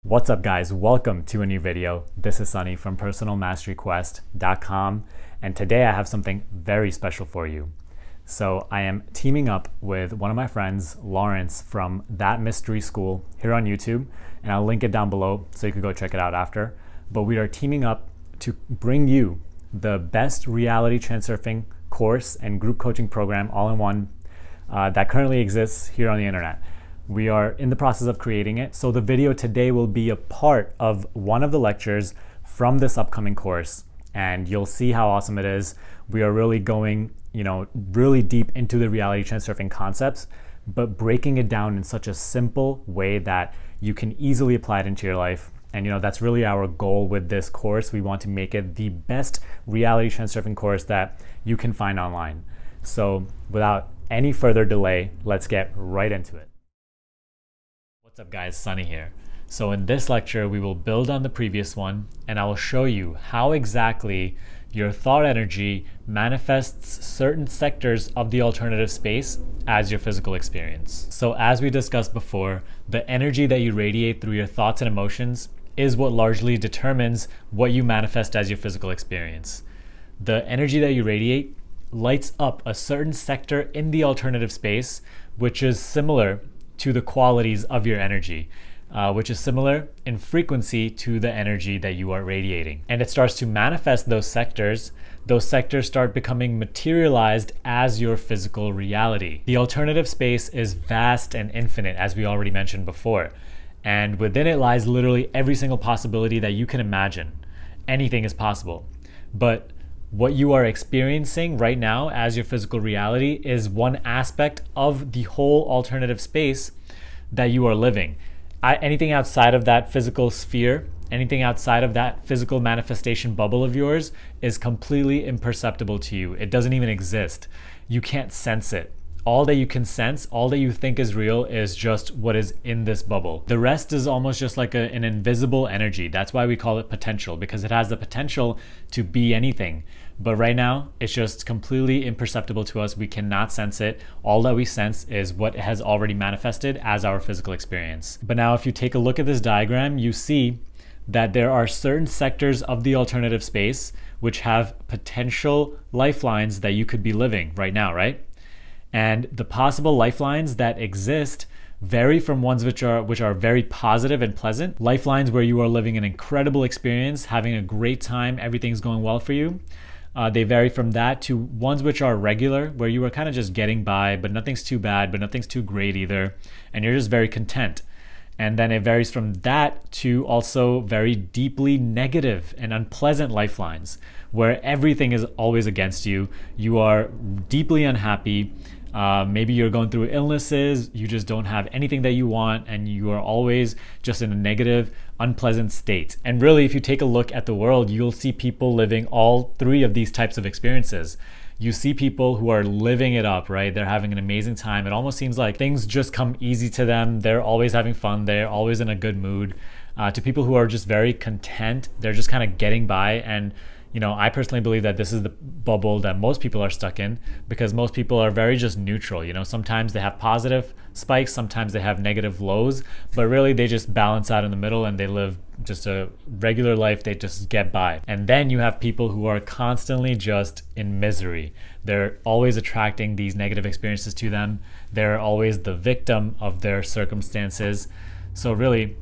What's up guys, welcome to a new video. This is Sunny from personalmasteryquest.com and today I have something very special for you. So I am teaming up with one of my friends, Lawrence from That Mystery School here on YouTube, and I'll link it down below so you can go check it out after. But we are teaming up to bring you the best reality transurfing course and group coaching program all in one that currently exists here on the internet. We are in the process of creating it. So the video today will be a part of one of the lectures from this upcoming course, and you'll see how awesome it is. We are really going, really deep into the reality transurfing concepts, but breaking it down in such a simple way that you can easily apply it into your life. And that's really our goal with this course. We want to make it the best reality transurfing course that you can find online. So without any further delay, let's get right into it. What's up guys, Sunny here. So in this lecture, we will build on the previous one and I will show you how exactly your thought energy manifests certain sectors of the alternative space as your physical experience. So as we discussed before, the energy that you radiate through your thoughts and emotions is what largely determines what you manifest as your physical experience. The energy that you radiate lights up a certain sector in the alternative space, which is similar to the qualities of your energy, which is similar in frequency to the energy that you are radiating. And it starts to manifest those sectors start becoming materialized as your physical reality. The alternative space is vast and infinite, as we already mentioned before. And within it lies literally every single possibility that you can imagine. Anything is possible. But what you are experiencing right now as your physical reality is one aspect of the whole alternative space that you are living. Anything outside of that physical sphere, anything outside of that physical manifestation bubble of yours is completely imperceptible to you. It doesn't even exist. You can't sense it. All that you can sense, all that you think is real is just what is in this bubble. The rest is almost just like an invisible energy. That's why we call it potential, because it has the potential to be anything. But right now, it's just completely imperceptible to us. We cannot sense it. All that we sense is what has already manifested as our physical experience. But now if you take a look at this diagram, you see that there are certain sectors of the alternative space which have potential lifelines that you could be living right now, right? And the possible lifelines that exist vary from ones which are very positive and pleasant. Lifelines where you are living an incredible experience, having a great time, everything's going well for you. They vary from that to ones which are regular, where you are kind of just getting by, but nothing's too bad, but nothing's too great either. And you're just very content. And then it varies from that to also very deeply negative and unpleasant lifelines, where everything is always against you. You are deeply unhappy. Maybe you're going through illnesses, you just don't have anything that you want, and you are always just in a negative, unpleasant state. And really, if you take a look at the world, you'll see people living all three of these types of experiences. You see people who are living it up, right? They're having an amazing time. It almost seems like things just come easy to them. They're always having fun. They're always in a good mood. To people who are just very content, they're just kind of getting by. And I personally believe that this is the bubble that most people are stuck in, because most people are very just neutral. Sometimes they have positive spikes, sometimes they have negative lows, but really they just balance out in the middle and they live just a regular life. They just get by. And then you have people who are constantly just in misery. They're always attracting these negative experiences to them. They're always the victim of their circumstances. So really,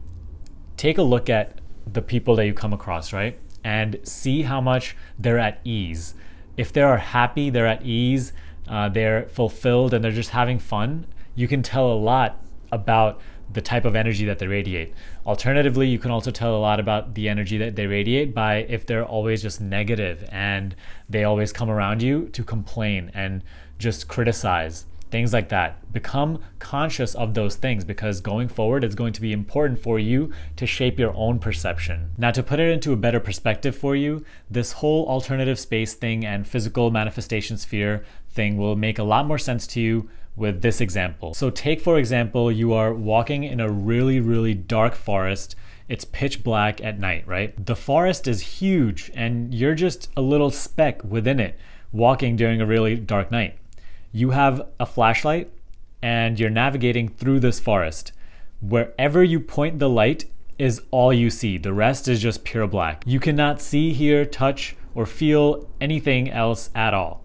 take a look at the people that you come across, right? And see how much they're at ease. If they are happy, they're at ease, they're fulfilled, and they're just having fun, you can tell a lot about the type of energy that they radiate. Alternatively, you can also tell a lot about the energy that they radiate by if they're always just negative and they always come around you to complain and just criticize. Things like that. Become conscious of those things, because going forward, it's going to be important for you to shape your own perception. Now, to put it into a better perspective for you, this whole alternative space thing and physical manifestation sphere thing will make a lot more sense to you with this example. So take, for example, you are walking in a really, really dark forest. It's pitch black at night, right? The forest is huge and you're just a little speck within it, walking during a really dark night. You have a flashlight and you're navigating through this forest. Wherever you point the light, is all you see. The rest is just pure black. You cannot see, hear, touch, or feel anything else at all.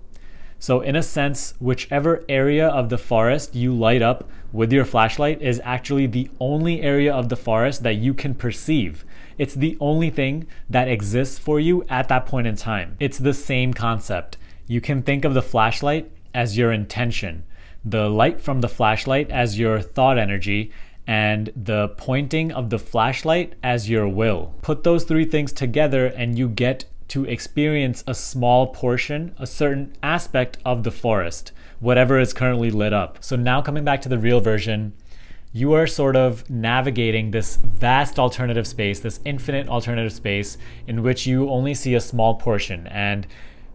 So in a sense, whichever area of the forest you light up with your flashlight is actually the only area of the forest that you can perceive. It's the only thing that exists for you at that point in time. It's the same concept. You can think of the flashlight as your intention, the light from the flashlight as your thought energy, and the pointing of the flashlight as your will. Put those three things together and you get to experience a small portion, a certain aspect of the forest, whatever is currently lit up. So now coming back to the real version, you are sort of navigating this vast alternative space, this infinite alternative space in which you only see a small portion. And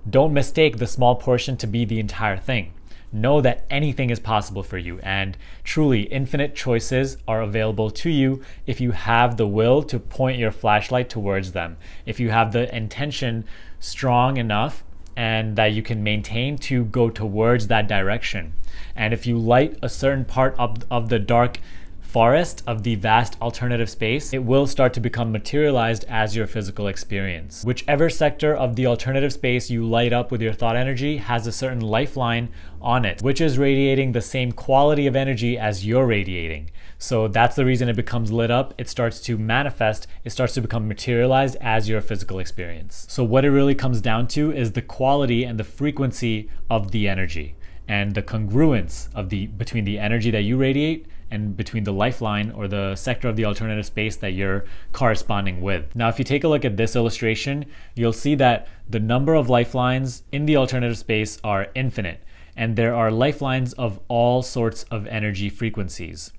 don't mistake the small portion to be the entire thing. Know that anything is possible for you, and truly infinite choices are available to you if you have the will to point your flashlight towards them, if you have the intention strong enough and that you can maintain to go towards that direction. And if you light a certain part of the dark forest, of the vast alternative space, it will start to become materialized as your physical experience. Whichever sector of the alternative space you light up with your thought energy has a certain lifeline on it, which is radiating the same quality of energy as you're radiating. So that's the reason it becomes lit up. It starts to manifest, it starts to become materialized as your physical experience. So what it really comes down to is the quality and the frequency of the energy, and the congruence of between the energy that you radiate and between the lifeline or the sector of the alternative space that you're corresponding with. Now, if you take a look at this illustration, you'll see that the number of lifelines in the alternative space are infinite, and there are lifelines of all sorts of energy frequencies.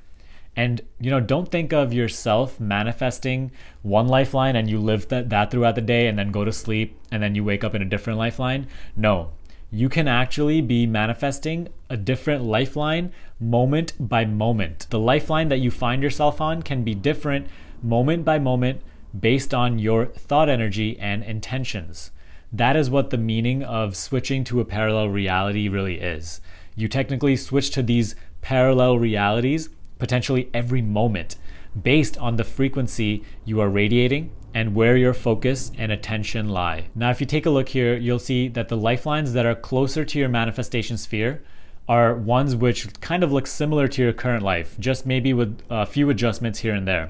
And don't think of yourself manifesting one lifeline and you live that throughout the day and then go to sleep and then you wake up in a different lifeline. No. You can actually be manifesting a different lifeline moment by moment. The lifeline that you find yourself on can be different moment by moment based on your thought energy and intentions. That is what the meaning of switching to a parallel reality really is. You technically switch to these parallel realities potentially every moment based on the frequency you are radiating and where your focus and attention lie. Now, if you take a look here, you'll see that the lifelines that are closer to your manifestation sphere are ones which kind of look similar to your current life, just maybe with a few adjustments here and there.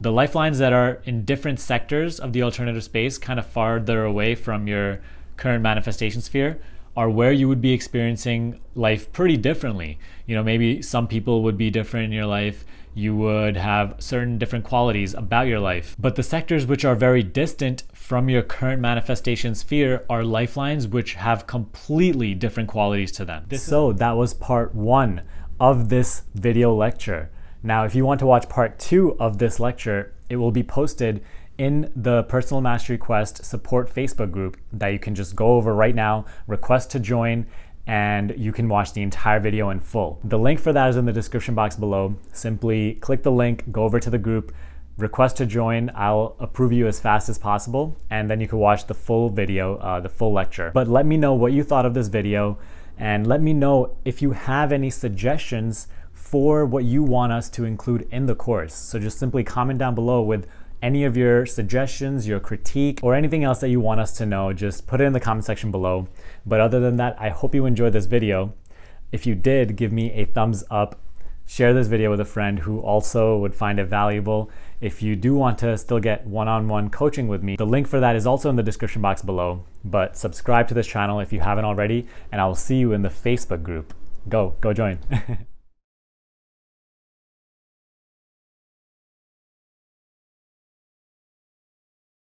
The lifelines that are in different sectors of the alternative space, kind of farther away from your current manifestation sphere, are where you would be experiencing life pretty differently. Maybe some people would be different in your life. You would have certain different qualities about your life. But the sectors which are very distant from your current manifestation sphere are lifelines which have completely different qualities to them. So that was part 1 of this video lecture. Now, if you want to watch part 2 of this lecture, it will be posted in the Personal Mastery Quest support Facebook group that you can just go over right now, request to join, and you can watch the entire video in full. The link for that is in the description box below. Simply click the link, go over to the group, request to join. I'll approve you as fast as possible, and then you can watch the full video, the full lecture. But let me know what you thought of this video, and let me know if you have any suggestions for what you want us to include in the course. So just simply comment down below with any of your suggestions, your critique, or anything else that you want us to know. Just put it in the comment section below. But other than that, I hope you enjoyed this video. If you did, give me a thumbs up. Share this video with a friend who also would find it valuable. If you do want to still get one-on-one coaching with me, the link for that is also in the description box below. But subscribe to this channel if you haven't already, and I will see you in the Facebook group. Go join.